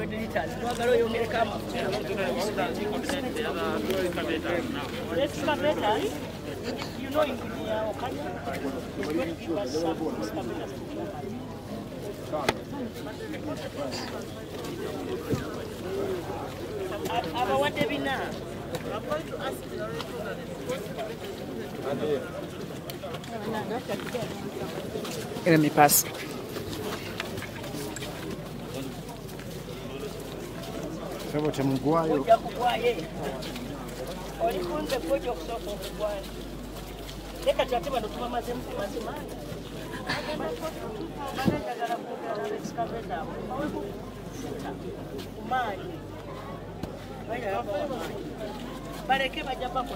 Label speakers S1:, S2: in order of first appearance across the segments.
S1: You know, in Okanya, it's going to give us some excavators. What do we now? I'm going to ask you.
S2: Let me pass.
S3: Sebo cha Mugwayo.
S1: Olikunze kuja kusoko Mugwayo. Leka chatima ndo tumamaze mazimani. Bareke baja bako.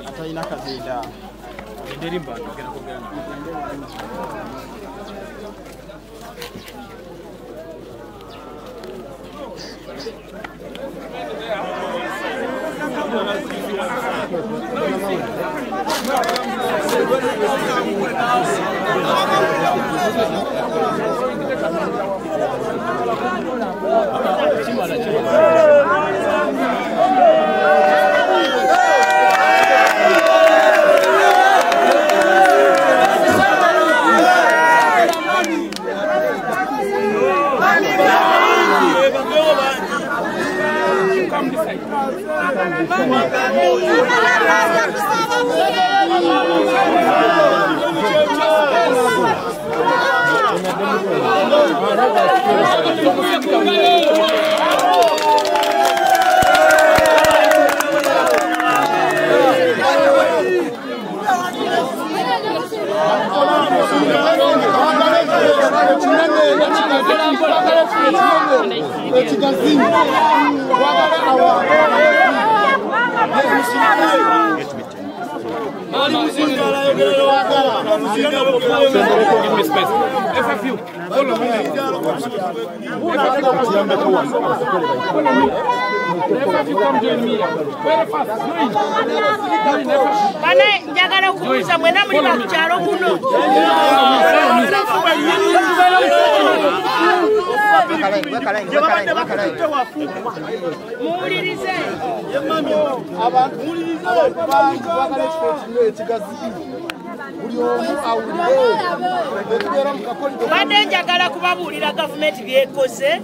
S4: Ataina kazida. Ndirimba ngera kugana.
S1: Bane njagala kubuuza mwena muli bakukyalo kuno. Muwulirize. Bade njagala kubabuulira gavumenti byekoze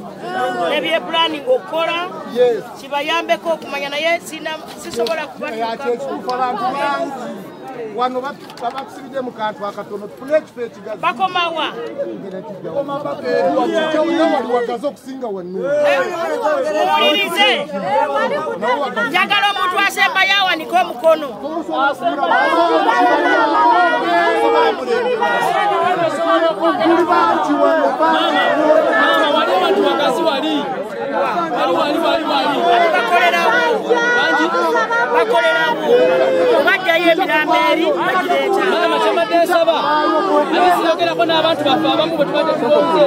S1: nebye planning okukola kibayambeko okumanya naye sisobola kubatuuka
S3: wano bakusibidde mu kantu akatono tufune ekifo ekigazi
S1: bakomawa
S3: wali wagazi okusinga wano
S1: muwulirize njagala omuntu asembayo awanike omukono bakolerawo bajjayo emirambo eri
S2: Saba. Abisiyogerako n'abantu baffe abamu bwe tubadde tugonze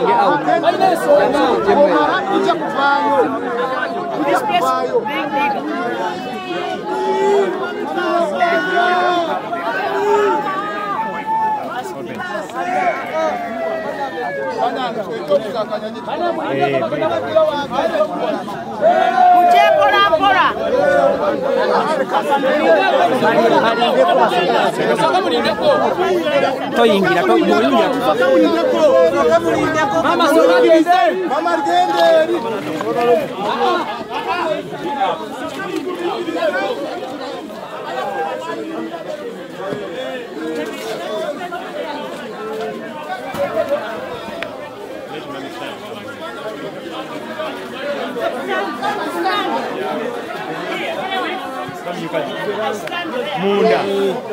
S2: balina ensonga
S3: ija kuvaayo
S2: toyingira mama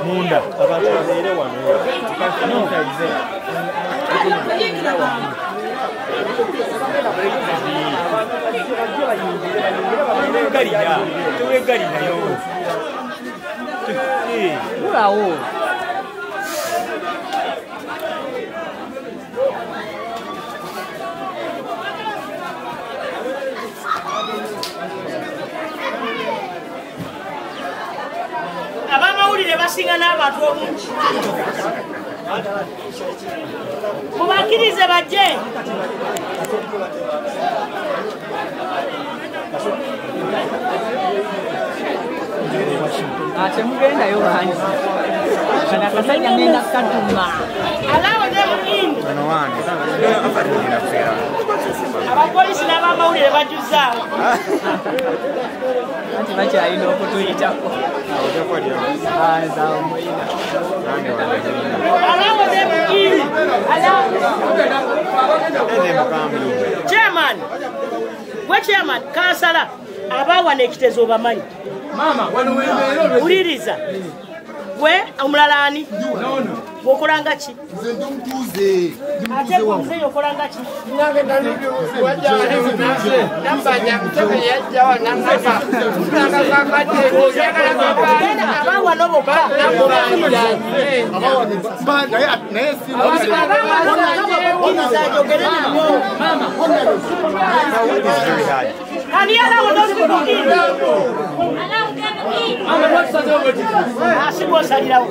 S4: Munda abantu babeere wano
S1: abasinga n'abantu omungi mubakkirize bajje
S5: ate mugendayo bangi kana kasanya ngenda katuma
S1: allow them in abapolisi n'abamawulire bajuzaawo
S5: anti bakyalina okutuyitako
S1: allow them in chairman we chairman kansala abawana ekitezo obamanyi uliriza gwe omulalani wokolanga ki ate muze yokolanga ki abawana boka Can you allow those people in? Allow them in. She was a little.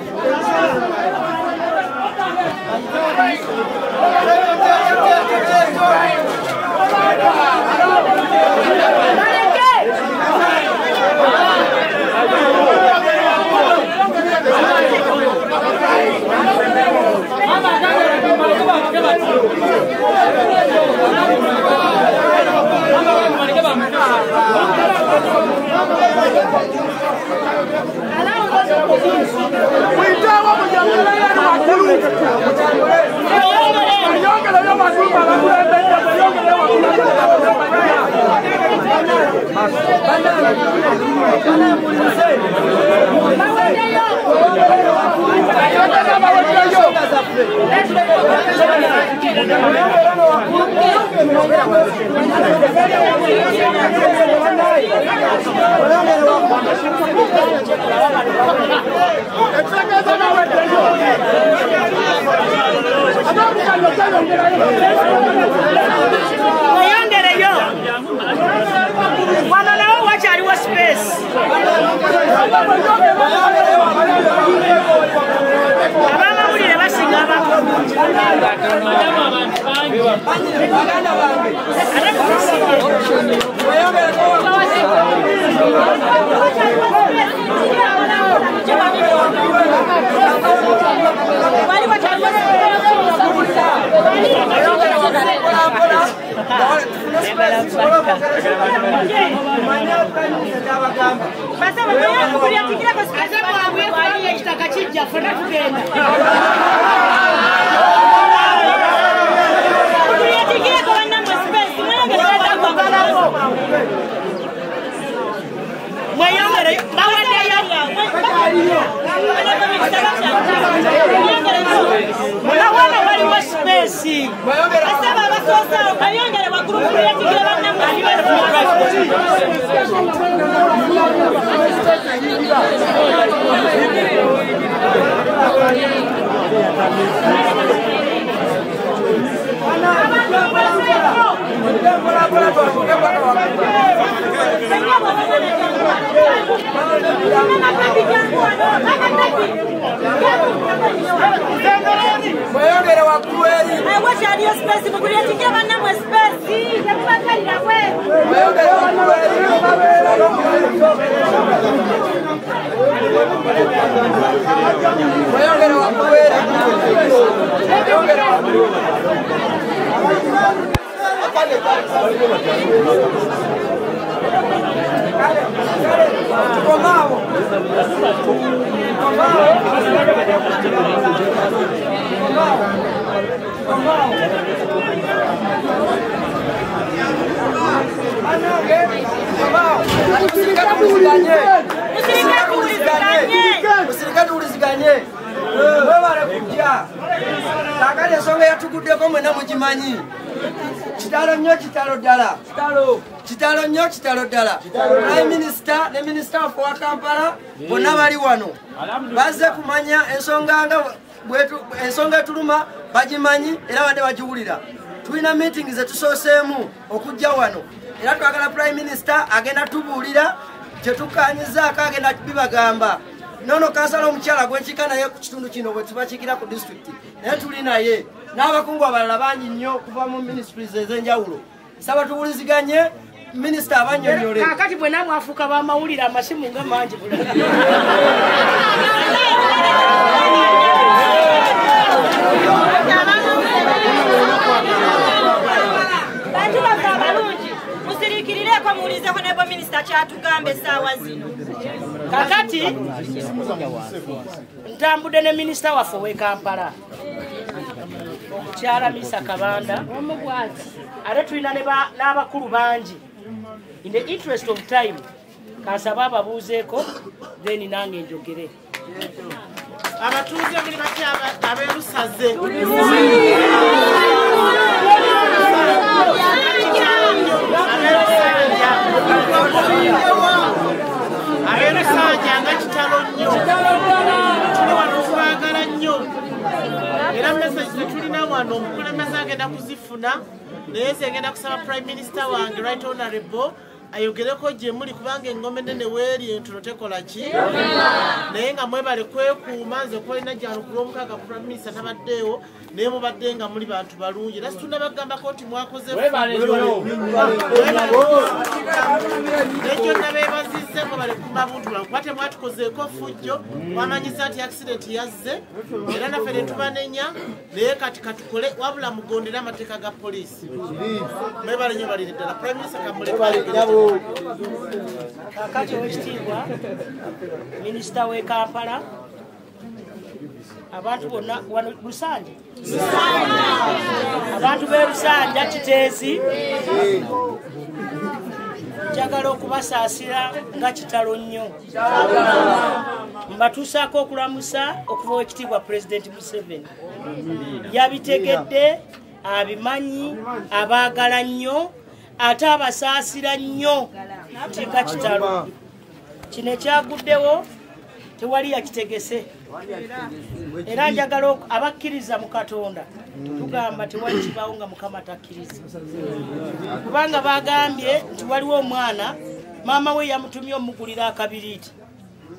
S6: Kitalo dala. Prime Minister ne Minister of Kampala bonna bali wano. Baze kumanya ensonga tuluma bagimanyi era bade bagiwulira. Tulina meetings etusoseemu okujja wano. Era twagala Prime Minister agenda tubuulira kye tukanyiza agenda bibagamba. nono kansala omukyala gwekika naye ku kitundu kino bwe tubakikira ku district naye tuli naye n'abakungu abalala bangi nnyo okuva mu ministries ez'enjawulo saba tuwuliziganye minisita abannyonnyole
S1: kakati bwe namwe afuuka bamawulire amasimu nga mangi
S7: bantu baffe abalungi musiriikirireko muwulizeko ne bwe minisita kyatugamba essaawa zino
S1: kakati ntambudde ne minisita waffe ow'e Kampala omukyala Misa Kabanda ate tulina n'abakulu bangi in the interest of time kansaba ababuuzeeko then nange njogere
S8: abatuuze muli baki abeerusaze abeerusanja nga kitalo nnyo tuli wano okubaagala nnyo era message zetulina wano omukulembeze agenda kuzifuna naye zegenda kusaba prime minister wange right honorable ayogereko gye muli kubanga engome nene weeri entono tekola ki naye nga mwebale kwekuuma nze okulina gyano ku lwomukaaga prime minister tabaddeewo naye mubadde nga muli bantu balungi era situna bagambako nti mwakoze nekyonna beebazizze mwebale kumabuntula kuba temwatukozeeko fujjo mwamanyisa nti accident yazze era naffe ne tubanenya naye kati katukole wabula mugondera amateeka ga poliisi mwebale nyo balire ddala prime minister kamulekale
S1: kakati owekitiibwa minisita w'e Kampala abantu bonna wano Lusanja abantu b'e Lusanja Kiteezi njagala okubasaasira nga kitalo nnyo mbatuusaako okulamusa okuva owekitiibwa Pulezidenti Museveni yabitegedde abimanyi abaagala nnyo ate abasaasira nnyo nti nga kitalo kino ekyaguddewo tewali yakitegese era njagala abakkiriza mu Katonda tugamba tewali kibaawo nga Mukama takkiriza kubanga bagambye nti waliwo omwana maama we yamutumye omugulira akabiriiti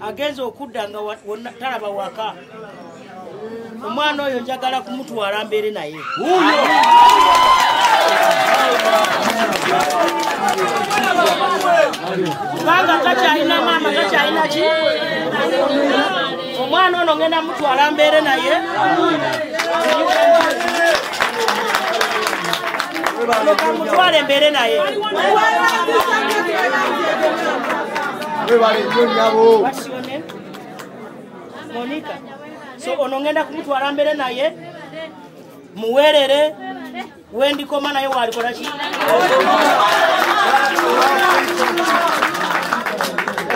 S1: agenza okudda nga talaba waka omwana oyo njagala kumutwala mbeere naye kubanga takyalina maama takyalina ki omwana ono ngenda mutwala mbeere naye mutwale mbeere naye Monica so ono ngenda kumutwala mbeere naye muweerere wendikoma naye walikola ki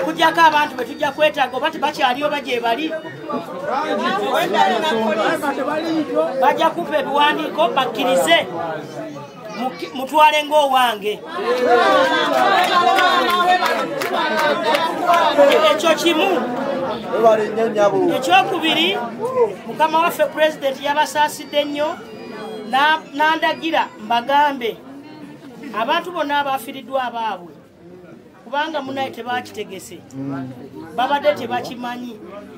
S1: okujjako abantu betujja kwetaaga oba tebakyaliyo bagye bali bajja kupa ebiwandiiko bakkirize mutwale ng'owange ekyo kimu ekyokubiri mukama waffe pulezidenti yabasaasidde nnyo nandagira mbagambe abantu bonna abafiiriddwa abaabwe kubanga munaye tebakitegese babadde tebakimanyi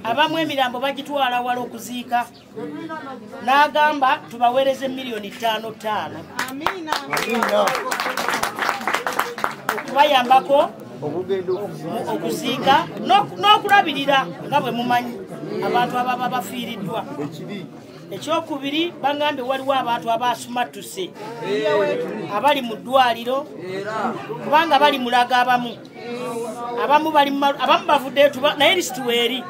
S1: abamu emirambo bagitwala wala okuziika n'agamba tubaweereze $5,500 okubayambako okuziika n'okulabirira nga bwe mumanyi abantu ababa bafiiriddwa ekyokubiri bangambye waliwo abantu abasumatuse abali mu ddwaliro kubanga bali mulaga abamu bavuddeyo naye lisiti weeri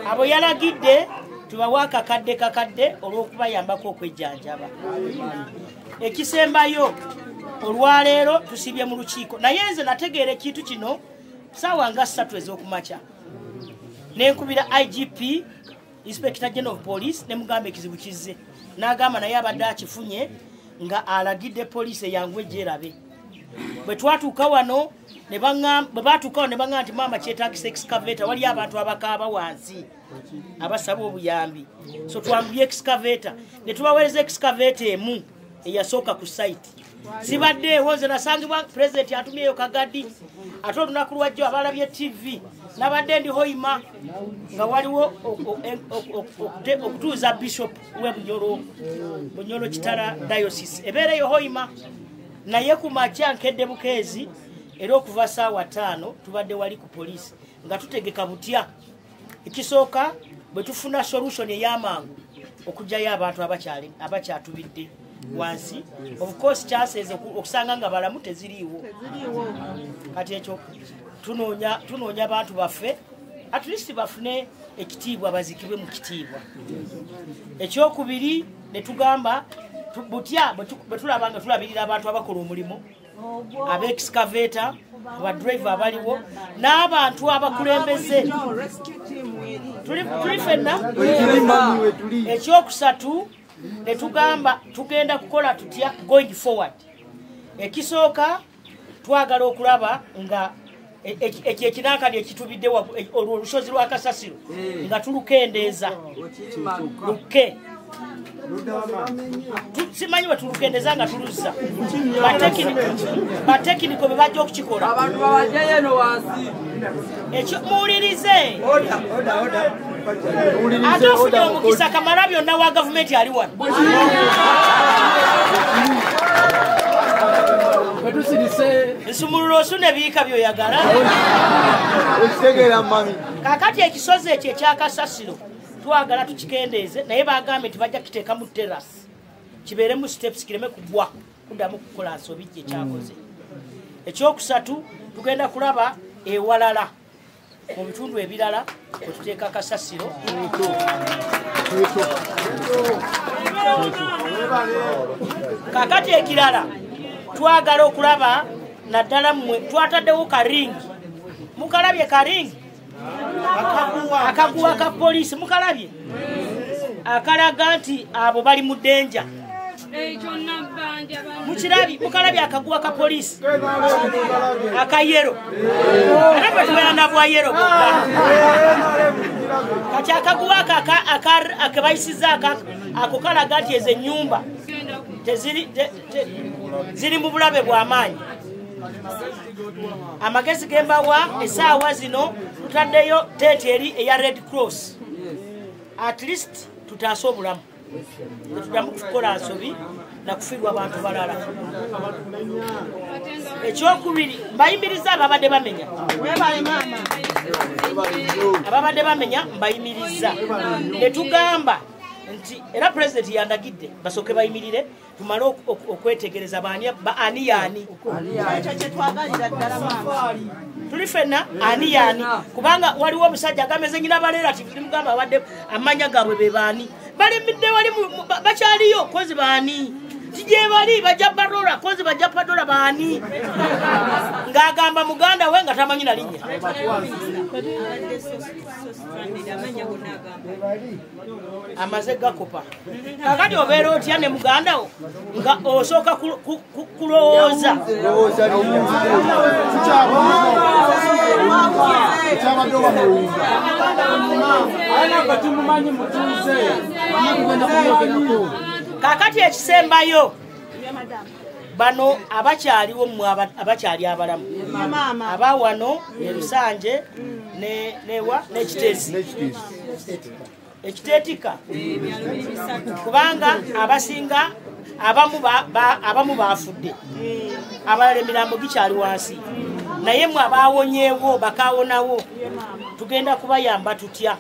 S1: abo yalagidde tubawa kakadde olw'okubayambako okwejjanjaba ekisembayo olwaleero tusibye mu lukiiko naye nze nategeera ekintu kino saawa nga 3 ez'okumakya nenkubira IGP Inspector General of Police ne mugamba ekizibu kizze n'agamba naye abadde akifunye nga alagidde poliisi eyangu ejjerabe bwe twatuuka wano ne baŋŋamba nti maama kyetaagisa excavator wali abantu abakaaba wansi abasaba obuyambi so twangubye excavator ne tubaweereza excavator emu eyasooka ku site sibaddeewo nze nasangibwa pulezidenti atumyeyo kagadi ate olunaku lwajjo abalabye TV nabadde ndi Hoima nga waliwo okutuuza bishop we Bunyoro Kitala diocese ebeereyo Hoima naye ku makya nkedde bukeezi era okuva ssaawa 5 tubadde wali ku poliisi nga tutegeka butya ekisooka bwe tufuna solution ey'amangu okujjayo abantu abakyatubidde wansi of course chances okusanga nga balamu teziriiwo kati ekyo tunoonya abantu baffe at least bafune ekitiibwa bazikibwe mu kitiibwa ekyokubiri ne tugamba butya bwe tulaba nga tulabirira abantu abakola omulimu aba-excavator abadriver abaliwo n'abantu abakulembeze tuli fenna ekyokusatu ne tugamba tugenda kukola tutya going forward ekisooka twagala okulaba nga ekyo ekinankani ekitubidde olusozi lwa Kasasiro nga tulukendeeza luke simanyi bwe tulukendeza nga tuluzza batekiniko be bajja okukikola ekyo muwulirize ate ofunye omukisa kamala byonna wa gavumenti ali wano nsumulula osuna ebiika byoyagala kakati ekisozi ekyo ekyakasasiro twagala tukikendeeze naye bagambye nti bajja kiteeka mu terasi kibeere mu steps kireme kugwa kuddamu kukola nsobi gye kyakoze ekyokusatu tugenda kulaba ewalala mu bitundu ebirala kwe tuteeka kasasiro kakati ekirala twagala okulaba naddala mmwe twataddewo karingi mukalabye karingi akaguwa ka poliisi mukalabye akalaga nti abo bali mu ddenja mukirabye mukalabye akaguwa ka poliisi akayero era bwe tubeera nabwa yero kati akaguwa akabayisiza ako kalaga nti ezo ennyumba ziri mu bulabe bw'amaanyi amagezi gembawa essaawa zino tutaddeyo teeti eri eya Red Cross at least tutaase obulamu tetuddamu kukola nsobi nakufirwa abantu balala ekyokubiri mbayimiriza ababadde bamenya mbayimiriza netugamba nti era pulezidenti yandagidde basooke bayimirire tumale okwetegereza ani yaani tuli fenna ani yaani kubanga waliwo omusajja agameze nyina balerative timugamba abadde amanya gaabwe be baani balimidde wali bakyaliyo kozi baani tije bali bajja badola kozi bajja badola baani ng'agamba muganda we nga tamanyi na linnya amaze gakopa kakati obeera otya ne muganda wo nga osooka kulowooza kakati ekisembayo bano abakyaliwo mmwe abakyali abalamu abawano ne Lusanje n'ekiteesi ekiteetika kubanga abasinga abamu baafudde abalala emirambo gikyali wansi naye mmwe abaawonyeewo bakawonawo tugenda kubayamba tutya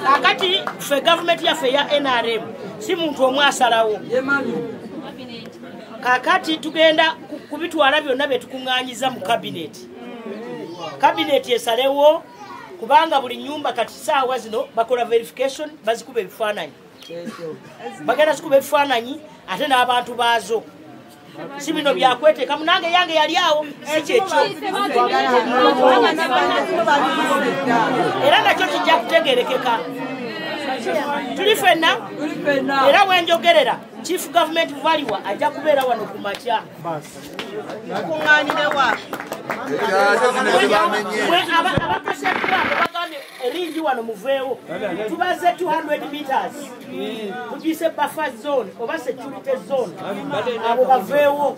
S1: kakati ffe gavumenti yaffe ya NRM si muntu omwe asalawo kakati tugenda kubitwala byonna betukuŋŋaanyiza mu kabineti esalewo kubanga buli nyumba kati saawa zino bakola verification bazikuba ebifaananyi bagenda zikuba ebifaananyi ate n'abantu baazo si bino byakweteeka munange yange yali awo si kyekyo era nakyo kijja kutegerekeka tuli fenna era wenjogerera chief government valiwa ajja kubeera wano ku makya kuŋŋaanyirewa abakaseddwako mwami eringi wano muveewo tubaze 200 meters tugise buffer zone oba security zone abo baveewo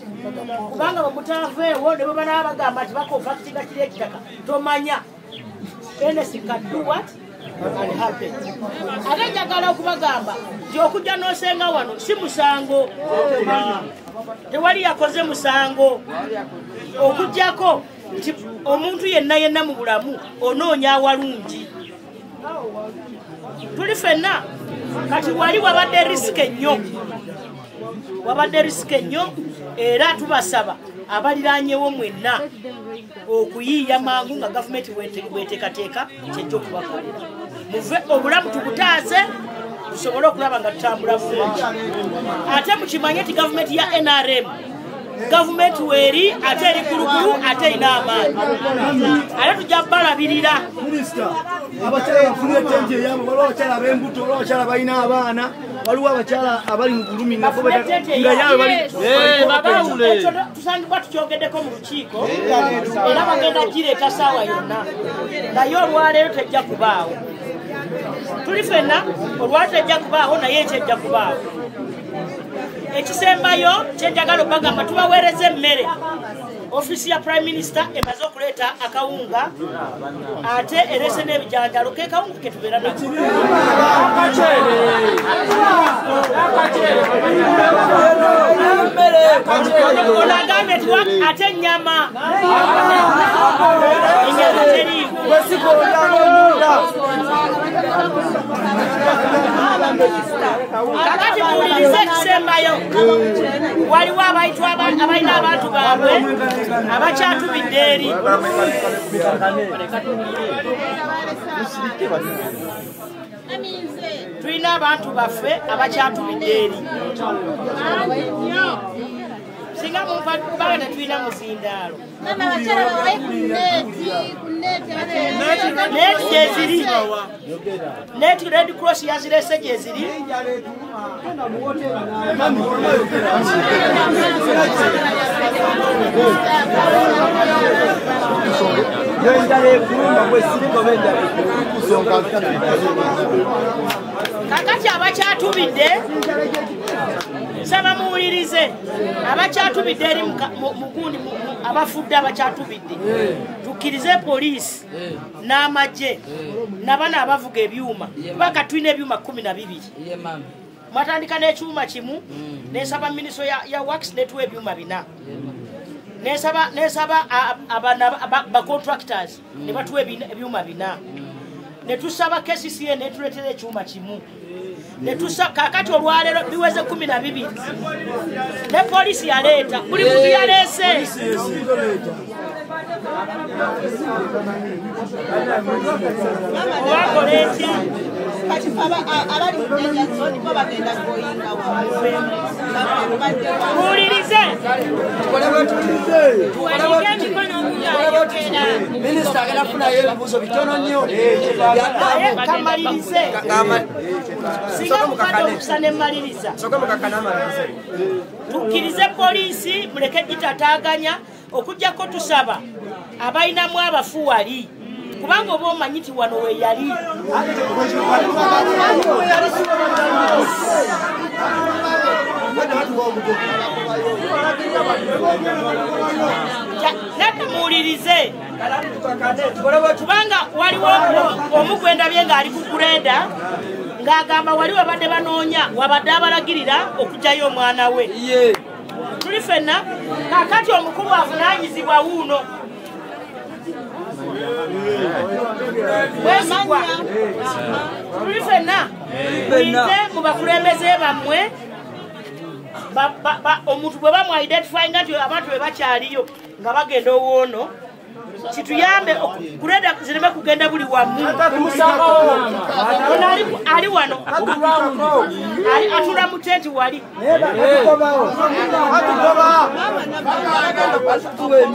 S1: kubanga bamutaveewo ne baba n'abagamba nti bakonfactinga kiri ekitaka tomanya NS can do what and happen ate njagala okubagamba nti okujja n'osenga wano si musango tewali yakoze musango okujjako nti omuntu yenna mu bulamu onoonya awalungi tuli fenna kati wali wabadde risike nnyo era tubasaba abaliranyewo mwenna okuyiiya mangu nga gavumenti bweteekateeka kyejja okubakolera muve obulamu tubutaase tusobole okulaba nga tutambula bulungi ate mukimanye nti gavumenti ya NRM gavumenti weeri ate eri kulukulu ate erina amaanyi ate tujja balabirira
S9: abakyala bafunye tenje eyabo waliwo abakyala ab'embuto waliwo abakyala balina abaana waliwo abakyala abali mu bulumi nga yawe bali
S1: tusangibwa tukyogeddeko mu lukiiko era bagenda gireeta saawa yonna naye olwaleero tejja kubaawo tuli fenna olwaleero tejja kubaawo naye ekyejja kubaawo ekisembayo kyenjagala obagamba tubaweereza emmere ofisi ya prime minister emaze okuleeta akawunga ate erese n'ebijanjalo ke kawunga ketubeera nako olagambye ti ate ennyama teriimu kakati muwulirize ekisembayo waliwo abalina abantu baabwe abakyatubidde eri tulina abantu baffe abakyatubidde eri singa mumpaba tetulina muzindaalo neti gyeziri neti Red Cross yazirese gyeziri kakati abakyatubidde saba muwulirize abakyatubidde eri mugundi abafudde abakyatubidde tukkirize poliisi n'amagye nabana abavuga ebyuma kubanga tulina ebyuma 12 mwatandika n'ekyuma kimu nesaba ministro ya works netuwa ebyuma 4 nesaba bacontractors ne batuwa ebyuma 4 netusaba KCCA netuleetera ekyuma kimu kakati olwaleero biweze 12 ne poliisi yaleeta buli muntu yaleese owakola etya muwulirize
S6: minisita agenda kufunayo ebibuuzo bitono nnyo
S1: kamalirize singa mukadde okusa nemmaliriza tukkirize poliisi muleke gitataaganya okujjako tusaba abalinamu abafu wali kubanga oba omanyi ti wano we yali natamuwulirize kubanga waliwo omugwendabye ng'ali ku kureda ng'agamba wali wabadde banoonya wabadde abalagirira okugyayo omwana we tuli fenna kakati omukulu avunaanyizibwa wuuno wesigwa tuli fenna muyize mu bakulembeze bammwe omuntu bwe bamwidentifyinga nti abantu bwe bakyaliyo nga bagenda owoono kituyambe kureda zireme kugenda buli wamu ali wano atula mu tenti wali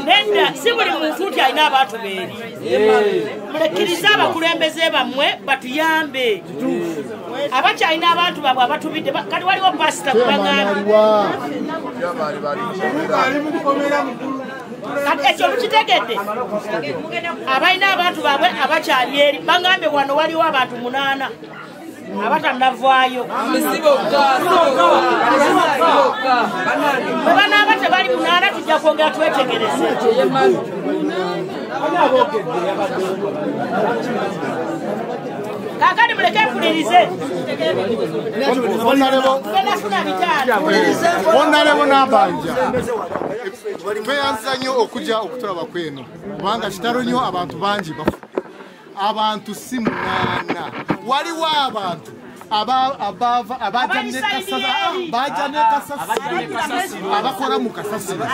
S1: nedda si buli muntu nti alina abantu beeri mulekkirize abakulembeze bammwe batuyambe abakyalina abantu baabwe abatubidde kati waliwo pasita kubagamba kati ekyo mukitegedde abalina abantu baabwe abakyali eri bagambe wano waliwo abantu 8 abatanavaayo bwe banaaba tebali 8 tujja kwongera twetegereze kakati muleke mpulirize
S3: Bonnalebo n'abanja tweyanza nnyo okujja okutulaba kweno kubanga kitalo nnyo abantu bangi bafu abantu si 8 waliwo abantu baja ne kasasiro abakola mu kasasiro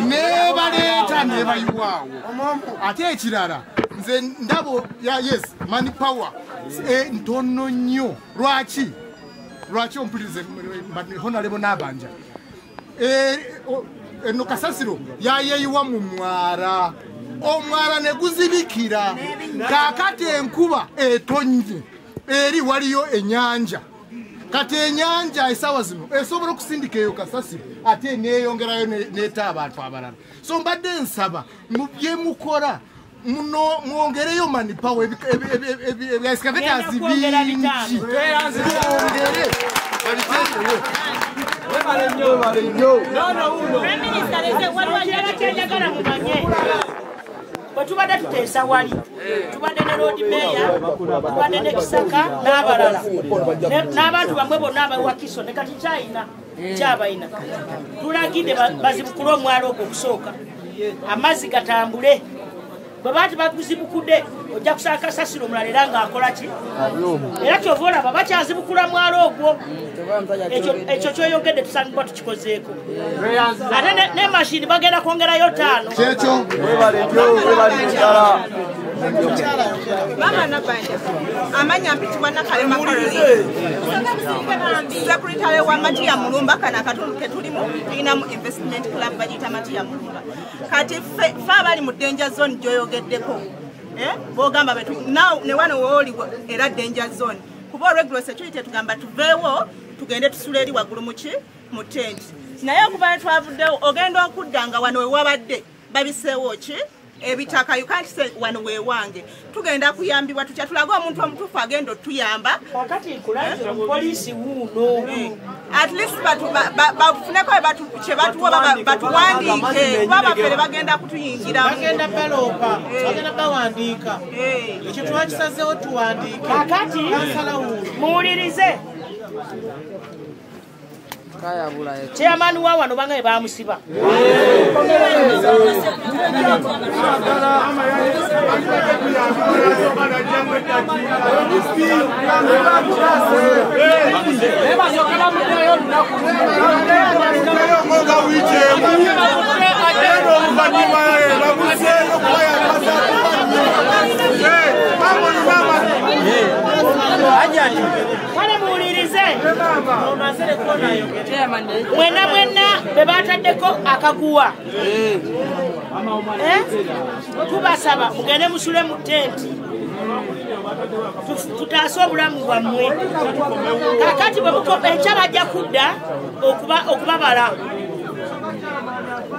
S3: ne baleeta ne bayiwaawo ate ekirala nze ndabo ya yes money power ntono nnyo lwaki ompulirize honalebo n'abanja eno kasasiro yayeyiwa mu mwara omwara ne guzibikira kakati enkuba etonnye eri waliyo ennyanja kati ennyanja esaawa zino esobola okusindika eyo kasasiro ate neeyongerayo neeta abantu abalala so mbadde nsaba mu bye mukola muno mwongereyo manipawo ebyasikavetazi bingi
S1: bwetubadde tuteesa wali tubadde ne road mayor tubadde ne Kisaka n'abalala n'abantu bamwe bonna abawakiso ne kati kyabayina tulagidde bazibukule omwalo ogwo okusooka amazzi gatambule bwe baati baguzibukudde ojja kusanga kasasiro omulala era ng'akola ki era kyova olaba bakyazibukula mwalo ogwo ekyo kyoyogedde tusangibwa tukikozeeko ate ne mashini bagenda kwongerayo 5
S3: kyekyo
S10: Mama Nabanja, amanya mpitibwa Nakalema Caroline. Secretary wa Matia Mulumba kana katundu ketulimu tulina mu investment club bagita Matia Mulumba. Kati fa bali mu danger zone joyogeddeko. Bogamba betu now ne wano woli era danger zone. Kuba regular security tugamba tuveewo tugende tusule eri waggulu mu tent. Naye kuba twavuddewo ogenda okuddanga wano we wabadde babiseewo ki ebitaka you can't say wano we wange tugenda kuyambibwa tutya tulaga omuntu omutuufu agenda otuyamba
S1: kakati nkulagira poliisi wuuno
S10: at least bafuneko kye batuwa batuwandiike kuba bafere bagenda kutuyingira
S8: bagenda balopa bagenda bawandiika ekyo twakisazeewo tuwandiike
S1: kakati muwulirize chairman wa wano bangaye bamusiba mwena bebataddeko akaguwa tubasaba mugende musule mu tenti tutaase obulamu bwammwe kakati ekya bajja kudda okubabala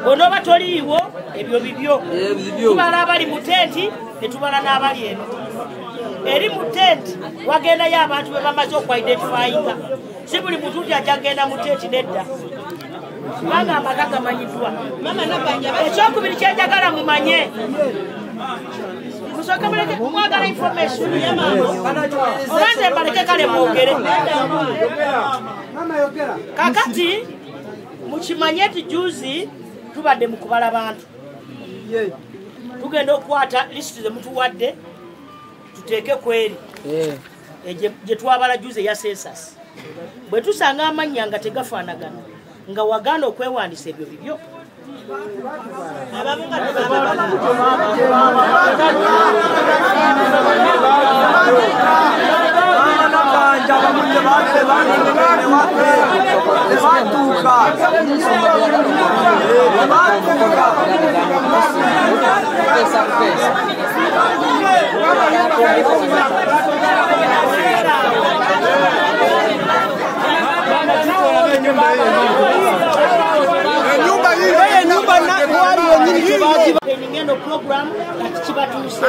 S1: bonoba toliiwo ebyo bibyo tubala abali mu tenti netubala n'abali eno eri mu tenti wagendayo abantu be bamaze okwidentifyinga si buli muntu nti ajja genda mu tenti nedda kubanga amaka gamanyiddwa ekyokubiri kyenjagala mumanye musooke muleke mwagala information oba nze mbaleke kale mwogere kakati mukimanye nti juzi tubadde mu kubala bantu tugenda okukwata lisiti ze mutuwadde tuteeke kweri gye twabala juzi eya census bwe tusanga amannya nga tegafaanagana nga wagaana okwewandisa ebyo bibyo
S9: Nyumba hii wali wengine
S1: kibamu kati kibatuuse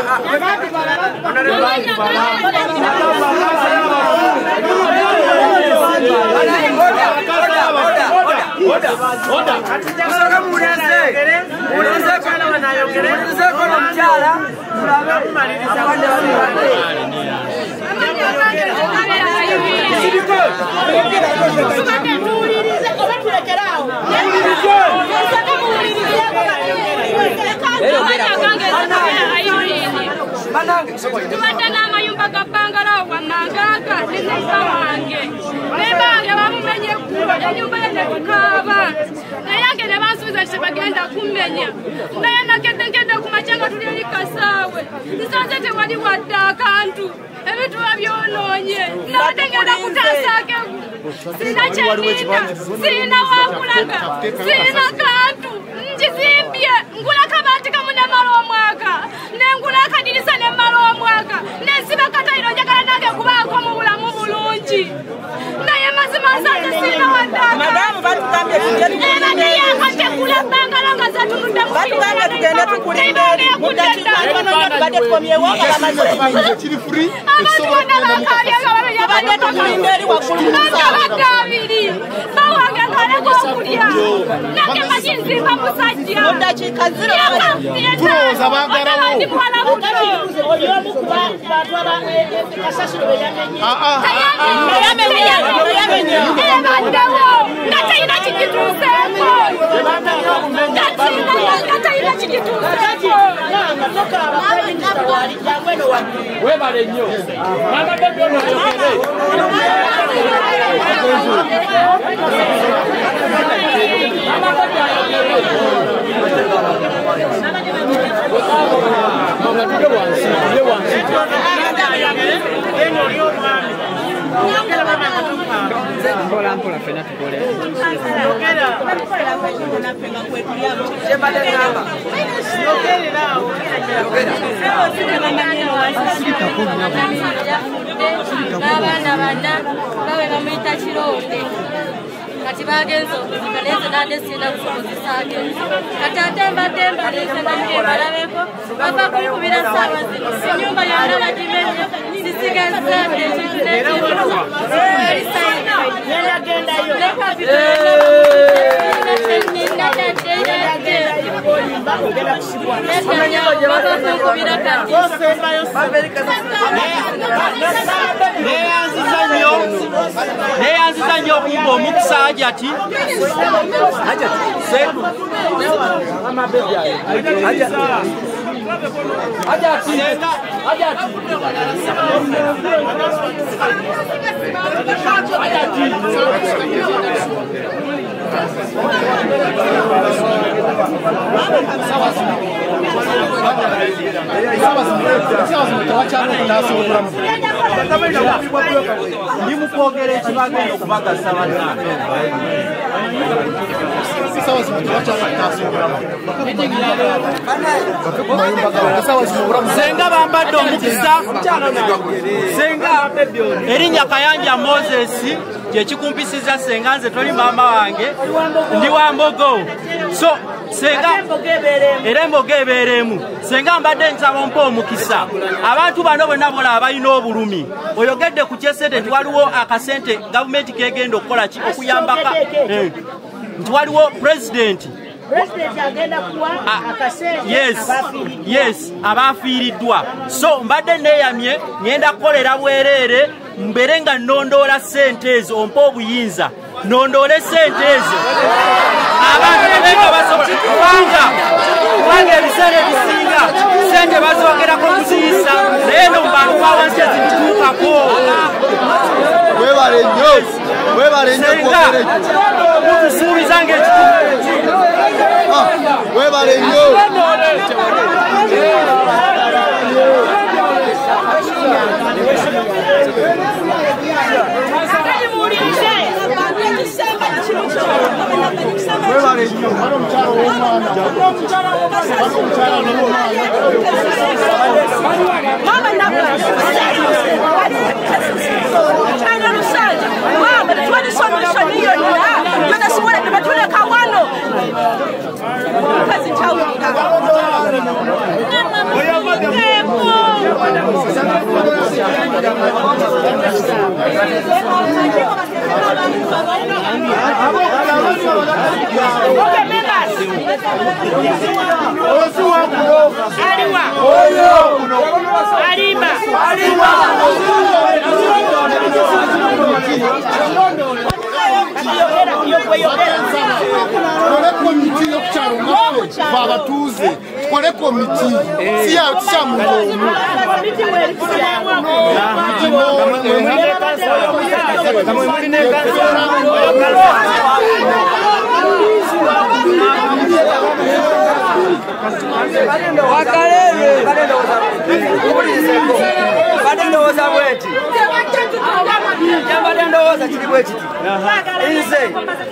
S11: tubatana amayumba gabangala wanangaka nezaiza wange nebange bamumenye kuba enyumba yenetukaba nayange nebansubiza tebagenda kumenya naye nakedengede kumacanga tulyeri kasawe nisanze tewali wadde akantu ebituba byononye nabatengenda kutasake sina kyenina sina wakulaga sina kantu njizimbye ngula kabati kamunemala omwaka nengula akadirisa nemala omwaka nesiba katairo njagala nange kubaako mu bulamu bulungi naye mazima nsanze sina waddakaebadeyakatekula bangala nga zatunudde abiri bawange ngaleko okulya nange makinzimba musajja
S3: tulowooza baagalawo
S11: nga talina kikituuseeko
S2: webale nnyo mpola fena tukole
S11: n'abaana bana bawe bamuyita kironde kati bagenza okuzika neze nande sina kusobozesa agenza kati ate mbadde mbalize namye balabeko bava kunkubira saawa zino enyumba yonna bagimenye sisigazadde ekintu
S2: neyanziza nnyo okumba omukisa Hajati ndi mukwogera ekibagenda okubagasa bannange senga bambadde omukisa senga erinnya Kayanja Moses kyekikumpisiza senga nze toli maama wange ndi Wambogo so senga era embogo ebeeremu senga mbadde nsaba mpa omukisa abantu bano bonna bolaba balina obulumi oyogedde ku kyesente nti waliwo akasente gavumenti kegenda okukola ki okuyambaka nti waliwo pulezidenti yes abafiiriddwa so mbadde neeyamye ngenda kukolera bwereere mbere nga nnondoola ssente ezo ompa obuyinza nondoole ssente ezo abantu ebenga basobola kubanga ebiseera ebisinga ssente bazoogerako kuziyisa naye no mubantu bawansi ezibituukako
S3: webale nnyo
S2: mutusuubiza ngaekitu
S3: webale nnyo
S10: Mama,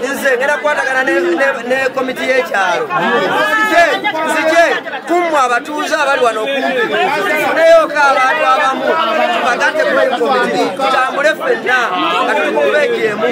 S6: Nze ngera kwatagana ne komiti y'ekyalo nzije kumwa abatuuze abali wano okumpi tuneyoka abantu abamu tubagante ku komiti tutambule ffenna nga tuli ku kubeekiemu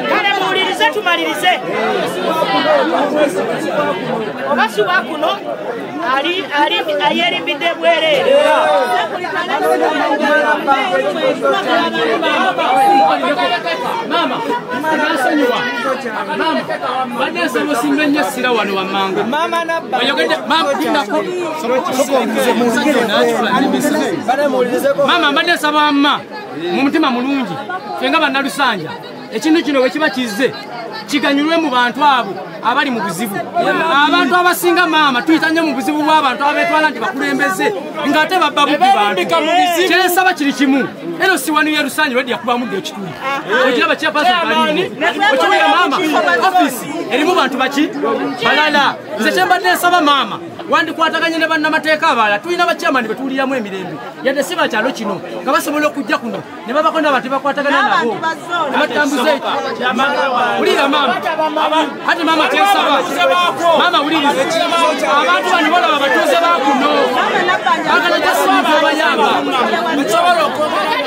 S1: kale muwulirize tumalirize obasuba kuno ayerimbidde bwereere
S2: mama mbadde nsaba wamma mu mutima mulungi fenga bannalusanja ekintu kino bwe kiba kizze kiganyulwe mu bantu abo abali mu buzibu abantu abasinga maama tuyita nnyo mu buzibu bw'abantu abeetwala nti bakulembeze ng'ate babba bubbi bantu kyensaba kiri kimu eno siwanu yerusanyi lwedi yakubamudde ekitundu okiraba kyapasokalimu okiwulira maama ofisi erimu bantu baki balala nze kyembadde nsaba maama wandikwataganye ne bannamateeka abalala tulina bakyamani betuwuliramu emirembe yadde si bakyalo kino nga basobola okujja kuno ne babako n'abantu bakwatagana nabo nebatambuza wulira maama ati maama kyensaba maama wuliriza abantu bano balaba batuuze bakuno bagala gyasibiva obayamba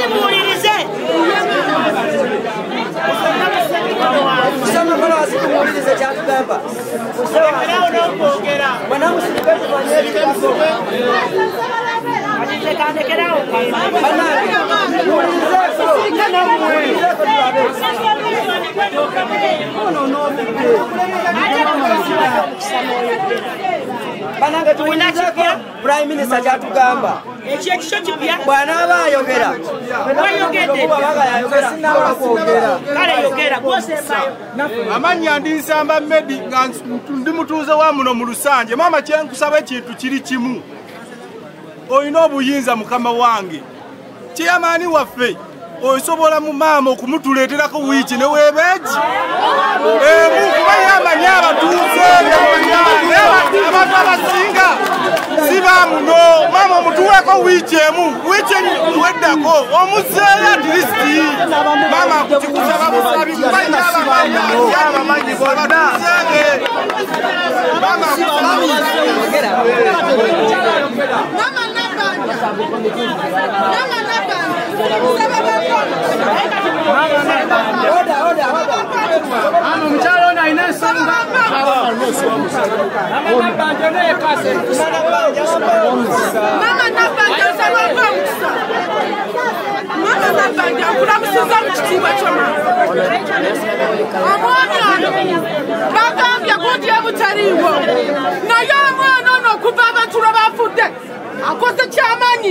S1: muwulirize
S6: banange tuwulizeko prime minister kyatugamba
S1: ekyo ekisho kipya
S6: bw'anaaba ayogera
S1: kale yogera gwosembayo
S3: amanya ndi Nsamba Medi nga ndi mutuuze wa muno mu Lusanje. Maama kyenkusaba ekintu kiri kimu, olina obuyinza mukama wange kyeyamaani waffe osobola mu maama okumutuleeterako wiiki ne weebeegi kuba yamanya abatuuze abantu abasinga si baamuno. Maama omutuweko wiiki emu, wiiki weddako omuzeeyo atirisiti. Maama kukikusaba busabi kubaina abamanyi abatuuze
S2: omukyalo ono alina ensonga
S12: nkulamusiza mu kitiibwa omwami ono bagambye gundi ebutaliiwo naye omwana ono okuva abantu lwe bafudde akoze kyamaanyi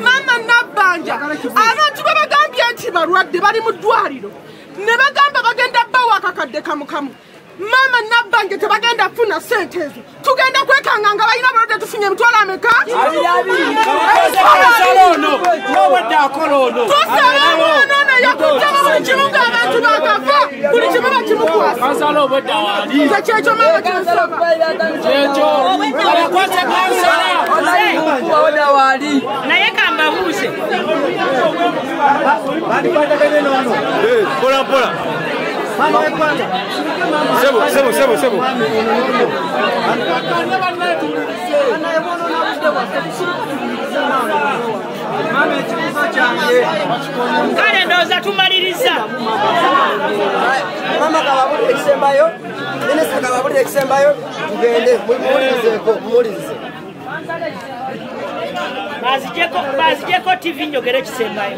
S12: maama Nabbanja abantu bwe bagambye nti balwadde bali mu ddwaliro ne bagamba bagenda bbawo akakadde kamukamu. Maama Nabbanja tebagenda kufuna ssente ezo, tugenda kwekanga nga balina balwadde tufunye emitwalo ameka? Tusaba omwana ono yakuttemu buli kimu ng'abantu bakafa, buli kimu bakimukwasa. Nze kyekyo maama kyensaba.
S2: Pola pola. Sebo.
S1: Kale ndoza tumaliriza.
S6: Mama kababuli ekisembayo, minisita kababuli ekisembayo, tugende mulize.
S1: Bazijeko TV njogera ekisembayo.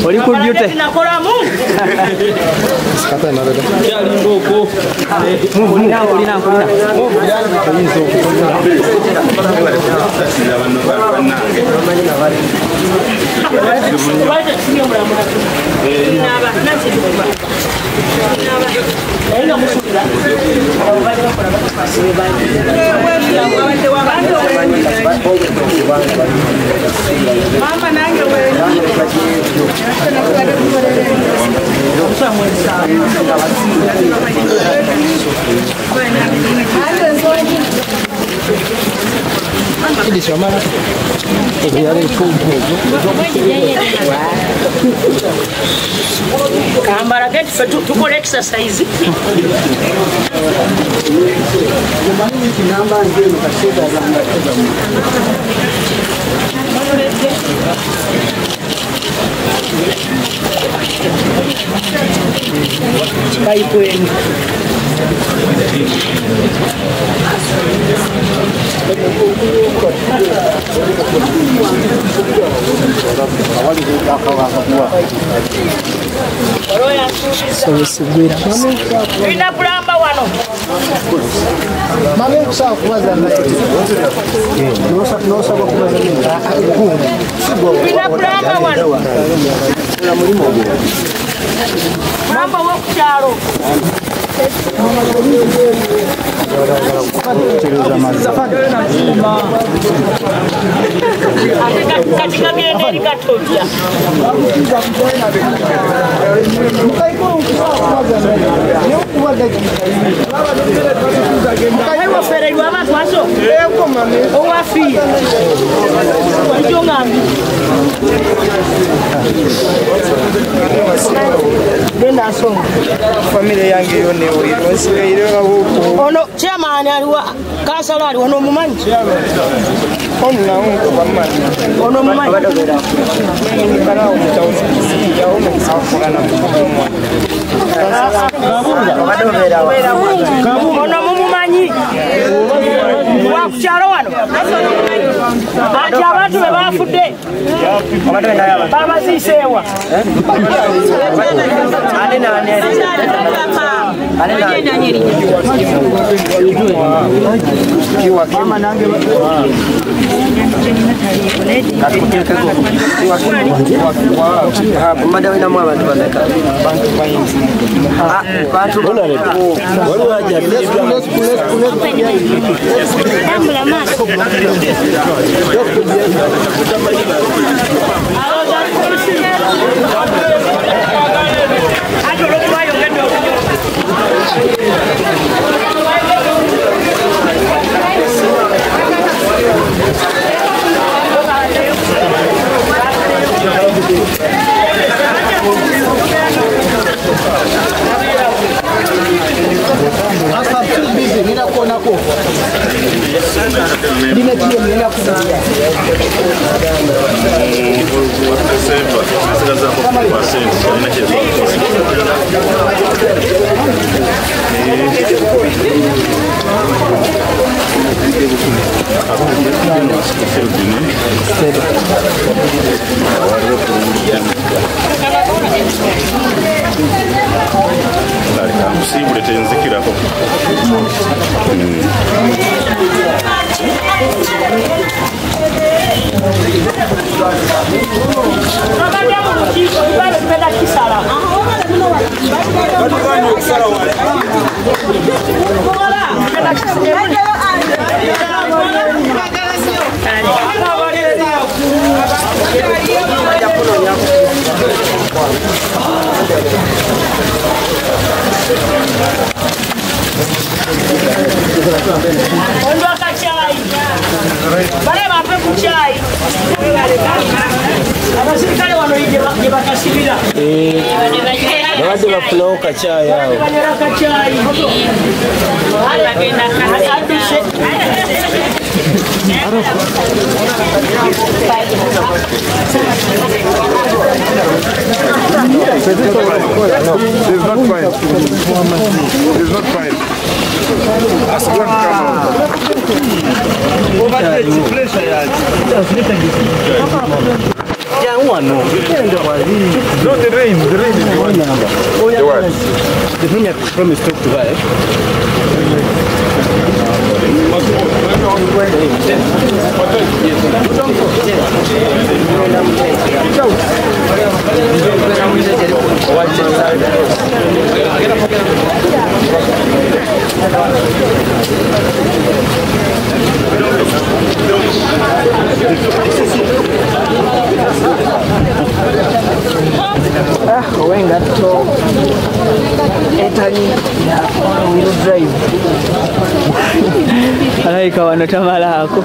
S2: Oli computer.
S1: Nakora mu.
S2: Kata na beda. Ya limboko. Kulina.
S12: Mama nange
S1: Kambara get for to exercise. Ina kulamba wano.
S3: Mama kusaba kubaza nosa kubaza
S1: Ina kulamba wano. Mamba wokuchalo. Katika miendeni katoja. Mkaiwa fere iwa watu waso. Owafi. Ijongambi. Denda songa.
S6: Familia yange yone irwasigaire huko.
S1: Ono chairman aliwa kasala aliwa no mumanyi.
S6: Ona unko bamani.
S1: Ono mumanyi.
S6: Kana umutauzi ya ono kusafugana mukubumwa.
S1: Ono mumumanyi. Wakuchalo wano. Ati abantu bebafudde. Baba zisewa.
S13: Musibule tenzikirako.
S1: Ondo akachai. Bale bape kuchai. Abasirikale wano je bakasibira.
S4: Baje bafuna kachai yao.
S1: Bale kachai. Bale bagenda kaduse.
S13: No, it's not fine. It's not fine. Ask one come out. No, the rain is the one number. The what?
S4: The room you promised to talk to her. Wenga to etani wheel drive alaika wanotamalako